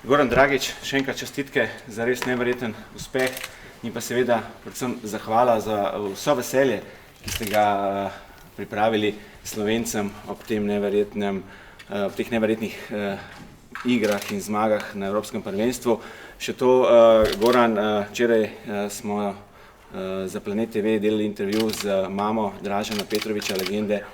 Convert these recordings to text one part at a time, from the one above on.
Goran Dragič, še enkrat čestitke za res neverjeten uspeh in pa seveda predvsem zahvala za vso veselje, ki ste ga pripravili Slovencem ob teh neverjetnih igrah in zmagah na Evropskem prvenstvu. Še to, Goran, včeraj smo za Planet TV delali intervju z mamo Dražena Petroviča, legende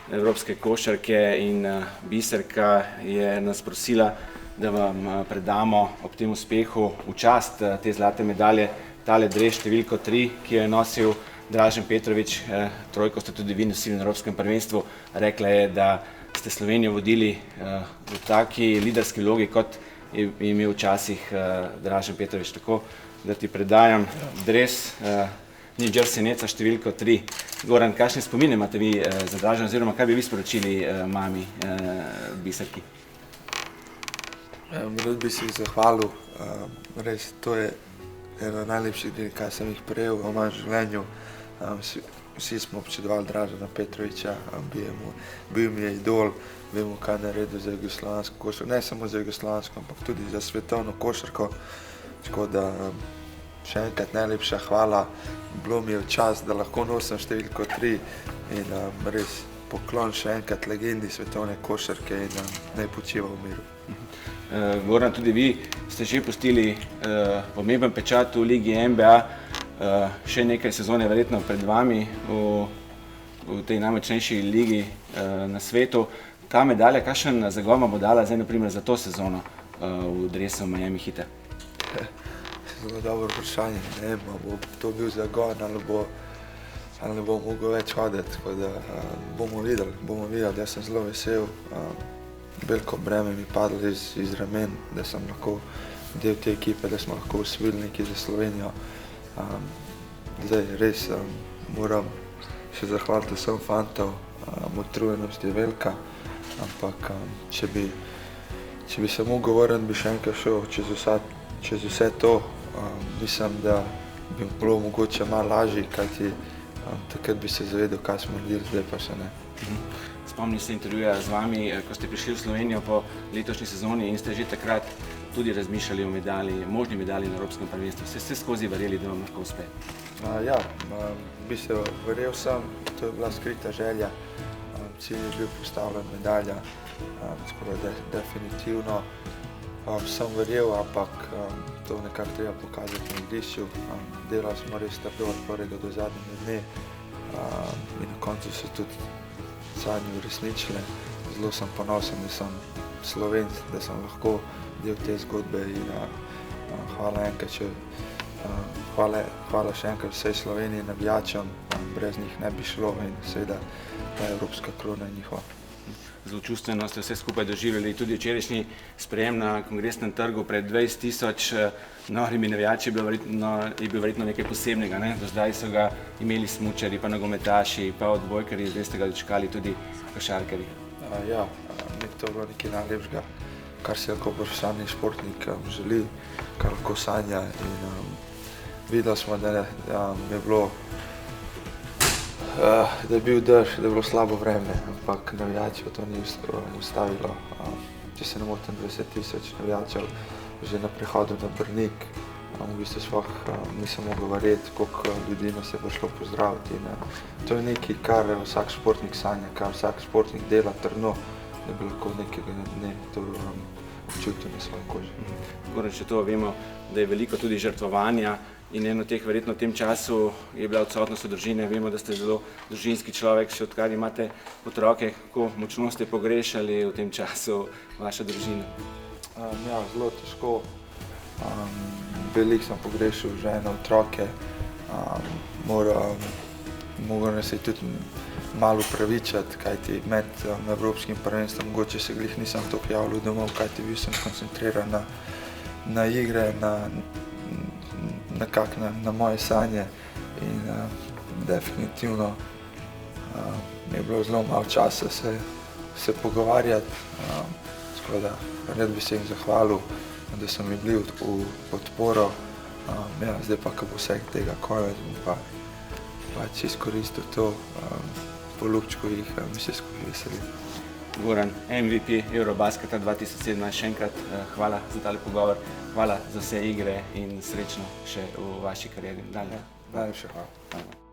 evropske košarke, in Biserka je nas prosila, da vam predamo ob tem uspehu v čast te zlate medalje tale dres številko 3, ki jo je nosil Dražen Petrovič. Trojko ste tudi vi nosili na Evropskem prvenstvu. Rekla je, da ste Slovenijo vodili v taki liderski vlogi, kot je imel včasih Dražen Petrovič. Tako da ti predajam dres New Jersey Netsa številko 3. Goran, kakšne spomine imate vi za Dražena, oziroma kaj bi vi sporočili mami Biserki? Rad bi se jih zahvalil. Res, to je eno najlepših dni, kaj sem jih prejel v mojem življenju. Vsi smo občudovali Dražena Petroviča, bil mi je idol, vemo, kaj naredil za jugoslovansko košarko, ne samo za jugoslovansko, ampak tudi za svetovno košarko. Tako da še enkrat najlepša hvala. Bilo mi je v čast, da lahko nosim številko 3 in res poklon še enkrat legendi svetovne košarke in naj počiva v miru. Goran, tudi vi ste že pustili pomemben pečat v ligi NBA, še nekaj sezone verjetno pred vami v tej najmočnejši ligi na svetu. Ta medalja, kakšen zagon vam bo dala zdaj na primer za to sezono v dresu Miami Heata? Zelo dobro vprašanje, ne vem, bo to bil zagon ali ne bom mogel več hoditi, tako da bomo videli, da sem zelo vesel. Veliko breme mi padlo iz ramen, da sem lahko del te ekipe, da smo lahko osvojili nekaj za Slovenijo. Zdaj res moram še zahvaliti vsem fantov, utrujenost je velika, ampak če bi se mogel vrniti, bi še enkrat šel čez vse to. Mislim, da bi bilo mogoče malo lažje, kajti takrat bi se zavedal, kaj smo naredili, zdaj pa še ne. Spomnim se intervjuja z vami, ko ste prišli v Slovenijo po letošnji sezoni in ste že takrat tudi razmišljali o možni medalji na Evropskem prvenstvu. Ste skozi verjeli, da vam lahko uspe? Ja, verjel sem, to je bila skrita želja. Cilj je bil postavljen medalja, tako da definitivno sem verjel, ampak to nekako treba pokazati na igrišču. Delali smo res trdo od prvega do zadnjega dne in na koncu se tudi sanje uresničile. Zelo sem ponosen, da sem Slovenc, da sem lahko del te zgodbe in hvala še enkrat vsej Sloveniji, navijačem, brez njih ne bi šlo in seveda ta evropska krona je njihova. Zelo čustveno ste vse skupaj doživeli, tudi včerajšnji sprejem na Kongresnem trgu pred 20.000 norimi navijači je bil verjetno nekaj posebnega, ne? Do zdaj so ga imeli smučarji, pa nogometaši, pa odbojkarji, zdaj ste ga dočekali tudi košarkarji. Ja, to je bilo nekaj najlepšega, kar si lahko profesionalni športnik želi, kar lahko sanja in videli smo, da je bilo da je bil dež, da je bilo slabo vreme, ampak navijačev to ni ustavilo. Če se ne motim, 20.000 navijačev že na prehodu na Brnik. V bistvu sploh nisem mogel verjeti, koliko ljudi nas je prišlo pozdraviti. To je nekaj, kar vsak športnik sanja, kar vsak športnik dela trdno, da bi lahko nekega dne to občutil na svoji koži. Goran, če to vemo, da je veliko tudi žrtvovanja in eno teh verjetno v tem času je bila odsotnost od družine. Vemo, da ste zelo družinski človek, še odkar imate otroke. Kako močno ste pogrešali v tem času vašo družino? Ja, zelo težko. Veliko sem pogrešal ženo, otroke. Moram se tudi malo upravičiti, kajti med evropskim prvenstvom mogoče se glih nisem toliko javljal domov, kajti bil sem koncentriran na igre, na moje sanje in definitivno mi je bilo zelo malo časa se pogovarjati. Tako da rad bi se jim zahvalil, da so mi bili v podporo. Zdaj pa, ko bo vseh tega konec, bom pač izkoristil to po lupčku, jih mi se skupaj veselim. Goran, MVP Eurobasketa 2017, še enkrat hvala za tale pogovor, hvala za vse igre in srečno še v vaši karieri. Najlepša hvala.